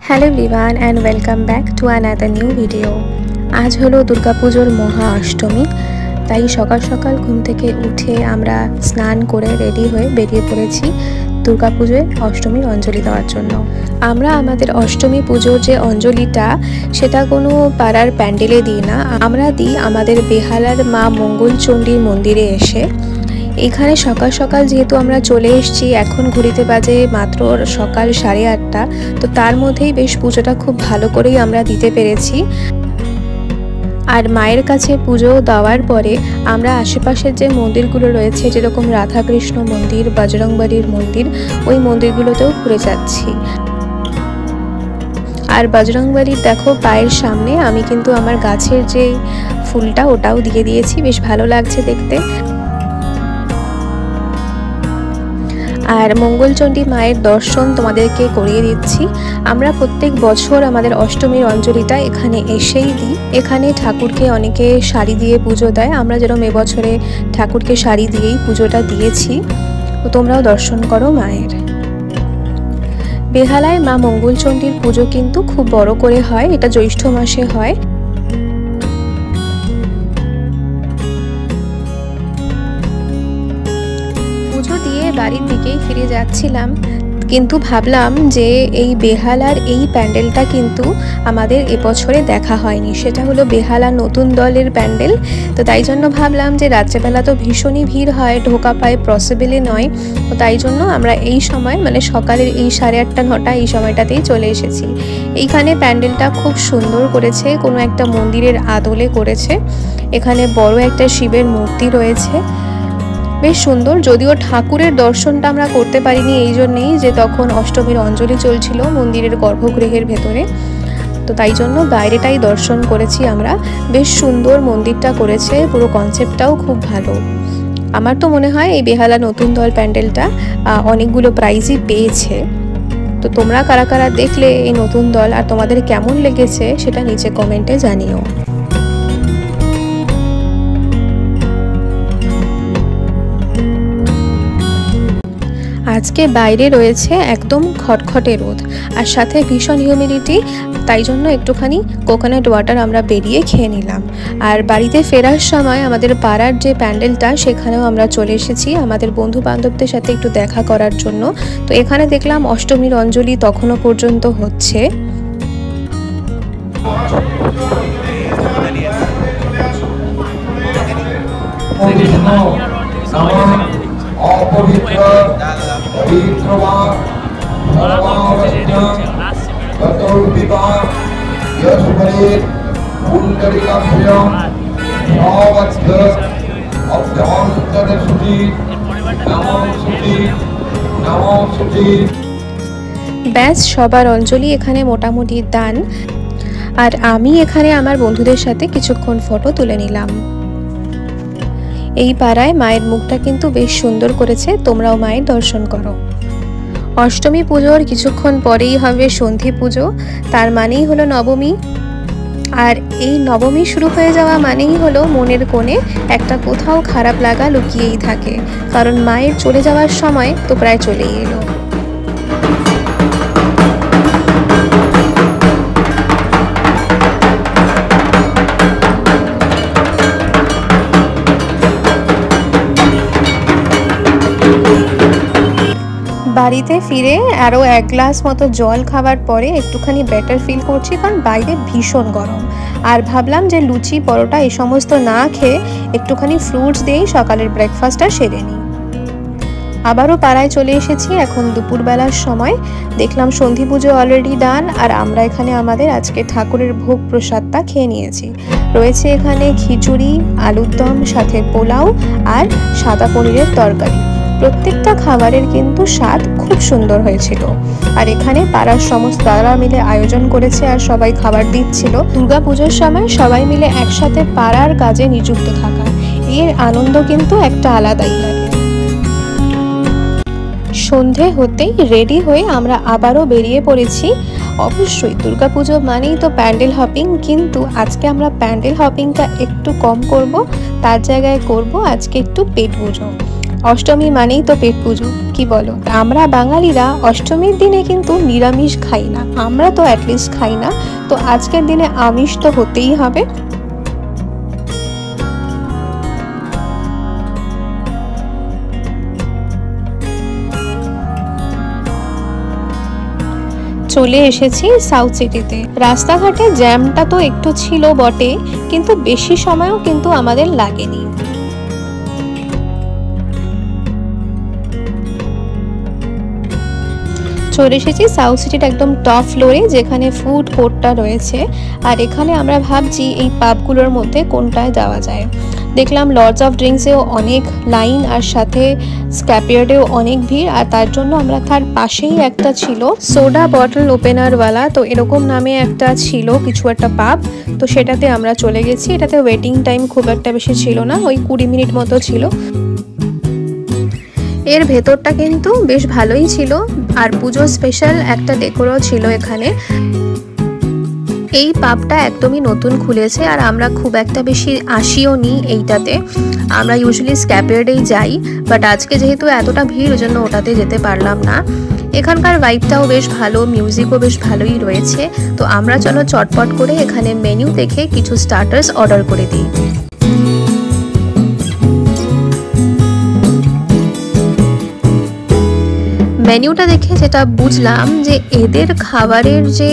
Hello everyone and welcome back to another new video. আজ হলো দুর্গাপুজোর মহা অষ্টমী, তাই সকাল সকাল ঘুম থেকে উঠে আমরা স্নান করে রেডি হয়ে বেরিয়ে পড়েছি দুর্গাপুজোয় অষ্টমীর অঞ্জলি দেওয়ার জন্য। আমরা আমাদের অষ্টমী পুজোর যে অঞ্জলিটা সেটা কোনো পাড়ার প্যান্ডেলে দিই না, আমরা দিই আমাদের বেহালার মা মঙ্গলচণ্ডীর মন্দিরে এসে। এখানে সকাল সকাল যেহেতু আমরা চলে এসেছি, এখন ঘড়িতে বাজে মাত্র সকাল 8:30, তো তার মধ্যেই বেশ পুজোটা খুব ভালো করেই আমরা দিতে পেরেছি। আর মায়ের কাছে পুজো দেওয়ার পরে আমরা আশেপাশের যে মন্দিরগুলো রয়েছে, যেরকম রাধাকৃষ্ণ মন্দির, বজরংবলীর মন্দির, ওই মন্দিরগুলোতেও ঘুরে যাচ্ছি। আর বজরংবলীর দেখো পায়ের সামনে আমি কিন্তু আমার গাছের যে ফুলটা ওটাও দিয়ে দিয়েছি, বেশ ভালো লাগছে দেখতে। আর মঙ্গলচণ্ডী মায়ের দর্শন তোমাদেরকে করিয়ে দিচ্ছি। আমরা প্রত্যেক বছর আমাদের অষ্টমীর অঞ্জলিটা এখানে এসেই দিই। এখানে ঠাকুরকে অনেকে শাড়ি দিয়ে পুজো দেয়, আমরা যেরকম এবছরে ঠাকুরকে শাড়ি দিয়েই পুজোটা দিয়েছি। তো তোমরাও দর্শন করো মায়ের। বেহালায় মা মঙ্গলচণ্ডীর পুজো কিন্তু খুব বড় করে হয়, এটা জ্যৈষ্ঠ মাসে হয়। পুজো দিয়ে বাড়ির দিকেই ফিরে যাচ্ছিলাম, কিন্তু ভাবলাম যে এই বেহালার এই প্যান্ডেলটা কিন্তু আমাদের এবছরে দেখা হয়নি। সেটা হলো বেহালা নতুন দলের প্যান্ডেল। তো তাই জন্য ভাবলাম যে রাত্রেবেলা তো ভীষণই ভিড় হয়, ঢোকা পায় পসিবলই নয়। তো তাই জন্য আমরা এই সময় মানে সকালের এই 8:30, 9টা এই সময়টাতেই চলে এসেছি। এইখানে প্যান্ডেলটা খুব সুন্দর করেছে, কোনো একটা মন্দিরের আদলে করেছে। এখানে বড় একটা শিবের মূর্তি রয়েছে, বেশ সুন্দর। যদিও ঠাকুরের দর্শনটা আমরা করতে পারিনি এই জন্যেই যে তখন অষ্টমীর অঞ্জলি চলছিল মন্দিরের গর্ভগৃহের ভেতরে, তো তাই জন্য বাইরেটাই দর্শন করেছি আমরা। বেশ সুন্দর মন্দিরটা করেছে, পুরো কনসেপ্টটাও খুব ভালো। আমার তো মনে হয় এই বেহালা নতুন দল প্যান্ডেলটা অনেকগুলো প্রাইজই পেয়েছে। তো তোমরা কারা কারা দেখলে এই নতুন দল আর তোমাদের কেমন লেগেছে সেটা নিচে কমেন্টে জানিও। আজকে বাইরে রয়েছে একদম খটখটে রোদ, আর সাথে ভীষণ হিউমিডিটি, তাই জন্য একটুখানি কোকোনাট ওয়াটার আমরা বেরিয়ে খেয়ে নিলাম। আর বাড়িতে ফেরার সময় আমাদের পাড়ার যে প্যান্ডেলটা সেখানেও আমরা চলে এসেছি আমাদের বন্ধু বান্ধবদের সাথে একটু দেখা করার জন্য। তো এখানে দেখলাম অষ্টমীর অঞ্জলি তখনও পর্যন্ত হচ্ছে। অপবিত্র পবিত্রবান পরমাবস্থ ততর্বিবাহ যশবলের পুণ্ডরিকাভ্যম নবদ্ধ অভ্যন্তরে সুধী নমঃ সুধী নমঃ সুধী। ব্যাস সবার অঞ্জলি এখানে মোটামুটি দান। আর আমি এখানে আমার বন্ধুদের সাথে কিছুক্ষণ ফটো তুলে নিলাম। এই পাড়ায় মায়ের মুখটা কিন্তু বেশ সুন্দর করেছে, তোমরাও মায়ের দর্শন করো। অষ্টমী পুজোর কিছুক্ষণ পরেই হবে সন্ধি পুজো, তার মানেই হলো নবমী। আর এই নবমী শুরু হয়ে যাওয়া মানেই হলো মনের কোণে একটা কোথাও খারাপ লাগা লুকিয়েই থাকে, কারণ মায়ের চলে যাওয়ার সময় তো প্রায় চলেই এলো। বাড়িতে ফিরে আরও 1 গ্লাস মতো জল খাওয়ার পরে একটুখানি বেটার ফিল করছি, কারণ বাইরে ভীষণ গরম। আর ভাবলাম যে লুচি পরোটা এই সমস্ত না খেয়ে একটুখানি ফ্রুটস দিয়েই সকালের ব্রেকফাস্টটা সেরে নিই। আবারও পাড়ায় চলে এসেছি এখন দুপুরবেলার সময়। দেখলাম সন্ধি পুজো অলরেডি ডান, আর আমরা এখানে আমাদের আজকে ঠাকুরের ভোগ প্রসাদটা খেয়ে নিয়েছি। রয়েছে এখানে খিচুড়ি, আলুর দম, সাথে পোলাও আর সাদা পনিরের তরকারি। প্রত্যেকটা খাবারের কিন্তু স্বাদ খুব সুন্দর হয়েছিল। আর এখানে পাড়ার সমস্ত দাদারা মিলে আয়োজন করেছে আর সবাই খাবার দিচ্ছিল। দুর্গাপুজোর সময় সবাই মিলে একসাথে পাড়ার কাজে নিযুক্ত থাকা, এর আনন্দ কিন্তু একটা আলাদাই লাগে। সন্ধে হতেই রেডি হয়ে আমরা আবারও বেরিয়ে পড়েছি। অবশ্যই দুর্গাপুজো মানেই তো প্যান্ডেল হপিং, কিন্তু আজকে আমরা প্যান্ডেল হপিংটা একটু কম করব, তার জায়গায় করব আজকে একটু পেট পুজো। অষ্টমী মানেই তো পেট পুজো, কি বলো? আমরা বাঙালিরা অষ্টমীর দিনে কিন্তু নিরামিষ খাই না, আমরা তো অ্যাটলিস্ট খাই না, তো আজকের দিনে আমিষ তো হতেই হবে। চলে এসেছি সাউথ সিটিতে। রাস্তাঘাটে জ্যামটা তো একটু ছিল বটে, কিন্তু বেশি সময়ও কিন্তু আমাদের লাগেনি। চলে এসেছি সাউথ সিটির একদম টপ ফ্লোরে, যেখানে ফুড কোর্টটা রয়েছে। আর এখানে আমরা ভাবছি এই পাবগুলোর মধ্যে কোনটায় যাওয়া যায়। দেখলাম লর্ডস অফ ড্রিঙ্কসেও অনেক লাইন, আর সাথে স্ক্যাপিয়ার্ডেও অনেক ভিড়। আর তার জন্য আমরা তার পাশেই একটা ছিল সোডা বটল ওপেনারওয়ালা, তো এরকম নামে একটা ছিল কিছু একটা পাব, তো সেটাতে আমরা চলে গেছি। এটাতে ওয়েটিং টাইম খুব একটা বেশি ছিল না, ওই 20 মিনিট মতো ছিল। এর ভেতরটা কিন্তু বেশ ভালোই ছিল, আর পুজো স্পেশাল একটা ডেকোরও ছিল এখানে। এই পাবটা একদমই নতুন খুলেছে, আর আমরা খুব একটা বেশি আসিও নি এইটাতে। আমরা ইউজুয়ালি স্ক্যাপিয়ার্ডেই যাই, বাট আজকে যেহেতু এতটা ভিড়, ওই জন্য ওটাতে যেতে পারলাম না। এখানকার ভাইবটাও বেশ ভালো, মিউজিকও বেশ ভালোই রয়েছে। তো আমরা চলো চটপট করে এখানে মেনু দেখে কিছু স্টার্টার্স অর্ডার করে দিই। মেনুটা দেখে যেটা বুঝলাম যে এদের খাবারের যে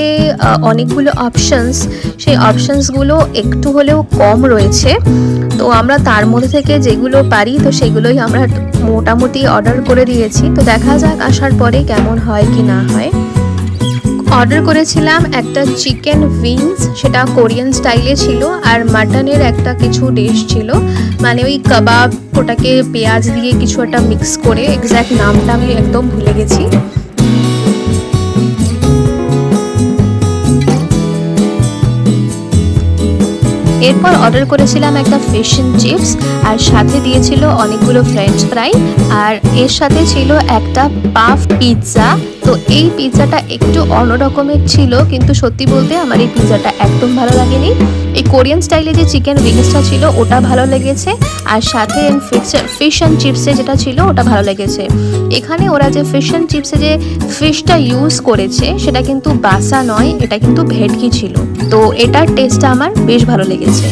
অনেকগুলো অপশনস, সেই অপশনসগুলো একটু হলেও কম রয়েছে। তো আমরা তার মধ্যে থেকে যেগুলো পারি, তো সেগুলোই আমরা মোটামুটি অর্ডার করে দিয়েছি। তো দেখা যাক আসার পরে কেমন হয় কি না হয়। অর্ডার করেছিলাম একটা চিকেন উইংস, সেটা কোরিয়ান স্টাইলে ছিল, আর মাটনের একটা কিছু ডিশ ছিল, মানে ওই কাবাব, ওটাকে পেঁয়াজ দিয়ে কিছু একটা মিক্স করে, এক্স্যাক্ট নামটা আমি একদম ভুলে গেছি। এরপর অর্ডার করেছিলাম একটা ফিশ এন্ড চিপস, আর সাথে দিয়েছিল অনেকগুলো ফ্রেঞ্চ ফ্রাই, আর এর সাথে ছিল একটা পাফ পিৎজা। তো এই পিৎজাটা একটু অন্যরকমের ছিল, কিন্তু সত্যি বলতে আমার এই পিৎজাটা একদম ভালো লাগেনি। এই কোরিয়ান স্টাইলে যে চিকেন উইংসটা ছিল ওটা ভালো লেগেছে, আর সাথে ফিশ অ্যান্ড চিপসে যেটা ছিল ওটা ভালো লেগেছে। এখানে ওরা যে ফিশ অ্যান্ড চিপসে যে ফিশটা ইউজ করেছে সেটা কিন্তু বাসা নয়, এটা কিন্তু ভেটকি ছিল। তো এটার টেস্টটা আমার বেশ ভালো লেগেছে।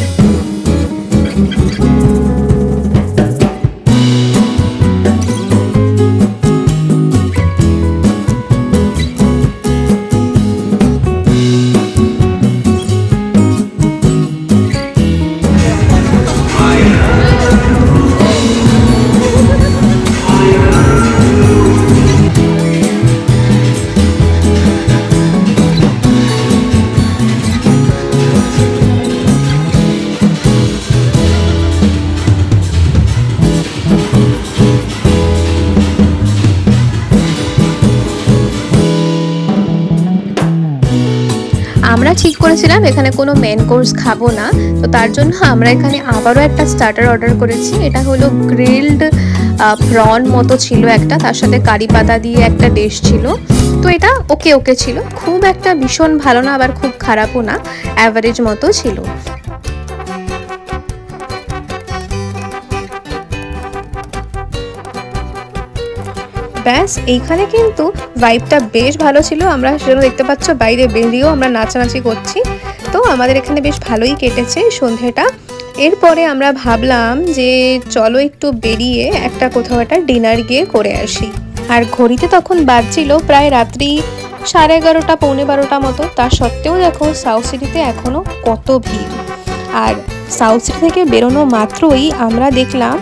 আমরা ঠিক করেছিলাম এখানে কোনো মেন কোর্স খাবো না, তো তার জন্য আমরা এখানে আবারও একটা স্টার্টার অর্ডার করেছি। এটা হলো গ্রিলড প্রন মতো ছিল একটা, তার সাথে কারি পাতা দিয়ে একটা ডিশ ছিল। তো এটা ওকে ওকে ছিল, খুব একটা ভীষণ ভালো না, আবার খুব খারাপও না, অ্যাভারেজ মতো ছিল। ব্যাস, এইখানে কিন্তু ভাইবটা বেশ ভালো ছিল। আমরা সেজন্য দেখতে পাচ্ছ বাইরে বেরিয়েও আমরা নাচানাচি করছি। তো আমাদের এখানে বেশ ভালোই কেটেছে সন্ধ্যেটা। এরপরে আমরা ভাবলাম যে চলো একটু বেরিয়ে একটা কোথাও একটা ডিনার গিয়ে করে আসি। আর ঘড়িতে তখন বাজছিল প্রায় রাত্রি 11:30 পৌনে 12টা মতো। তা সত্ত্বেও দেখো সাউথ সিটিতে এখনও কত ভিড়। আর সাউথ সিটি থেকে বেরোনো মাত্রই আমরা দেখলাম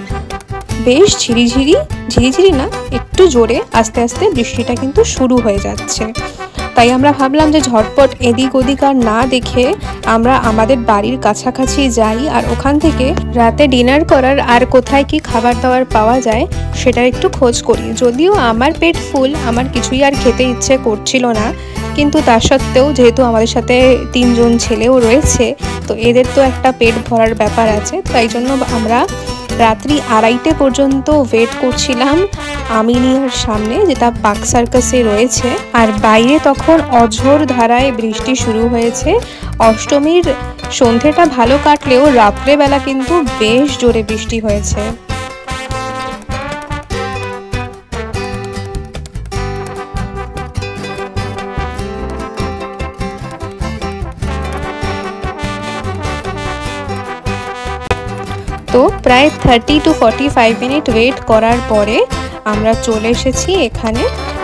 বেশ ঝিরিঝিরি না, একটু জোরে আস্তে আস্তে বৃষ্টিটা কিন্তু শুরু হয়ে যাচ্ছে। তাই আমরা ভাবলাম যে ঝটপট এদিক ওদিক আর না দেখে আমরা আমাদের বাড়ির কাছাকাছি যাই, আর ওখান থেকে রাতে ডিনার করার আর কোথায় কি খাবার দাবার পাওয়া যায় সেটার একটু খোঁজ করি। যদিও আমার পেট ফুল, আমার কিছুই আর খেতে ইচ্ছে করছিল না, কিন্তু তা সত্ত্বেও যেহেতু আমাদের সাথে 3 জন ছেলেও রয়েছে, তো এদের তো একটা পেট ভরার ব্যাপার আছে। তাই জন্য আমরা রাত্রি 2:30 পর্যন্ত ওয়েট করছিলাম আমিনিয়ার সামনে, যেটা পার্ক সার্কাসে রয়েছে। আর বাইরে তখন অঝোর ধারায় বৃষ্টি শুরু হয়েছে। অষ্টমীর সন্ধ্যেটা ভালো কাটলেও রাত্রেবেলা কিন্তু বেশ জোরে বৃষ্টি হয়েছে। তো প্রায় 30 to 45 মিনিট ওয়েট করার পরে আমরা চলে এসেছি এখানে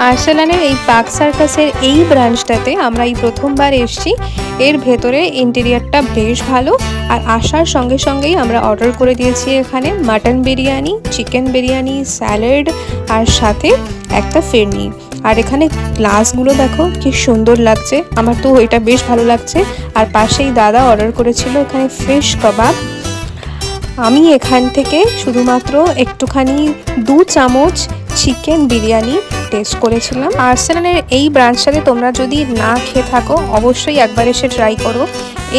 আরসালানের এই পার্ক সার্কাসের এই ব্রাঞ্চটাতে। আমরা এই প্রথমবার এসেছি। এর ভেতরে ইন্টেরিয়রটা বেশ ভালো, আর আসার সঙ্গে সঙ্গেই আমরা অর্ডার করে দিয়েছি এখানে mutton biryani, chicken biryani, salad আর সাথে একটা ফিরনি। আর এখানে গ্লাসগুলো দেখো কি সুন্দর লাগছে, আমার তো ওইটা বেশ ভালো লাগছে। আর পাশেই দাদা অর্ডার করেছিল এখানে ফিশ কাবাব। আমি এখান থেকে শুধুমাত্র একটুখানি 2 চামচ চিকেন বিরিয়ানি টেস্ট করেছিলাম। আরসালানের এই ব্রাঞ্চটাতে তোমরা যদি না খেয়ে থাকো অবশ্যই একবার এসে ট্রাই করো।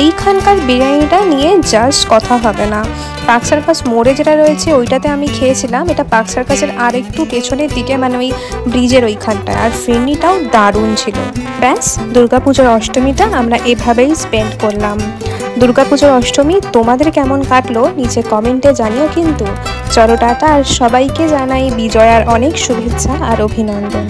এইখানকার বিরিয়ানিটা নিয়ে জাস্ট কথা হবে না। পার্ক সার্কাস মোড়ে যেটা রয়েছে ওইটাতে আমি খেয়েছিলাম, এটা পার্ক সার্কাসের আর একটু পেছনের দিকে, মানে ওই ব্রিজের ওইখানটায়। আর ফিরনিটাও দারুণ ছিল। ব্যাস, দুর্গাপুজোর অষ্টমীটা আমরা এভাবেই স্পেন্ড করলাম। দুর্গাপুজোর অষ্টমী তোমাদের কেমন কাটলো নিচে কমেন্টে জানিও কিন্তু। চলো টাটা, আর সবাইকে জানাই বিজয়ার অনেক শুভেচ্ছা আর অভিনন্দন।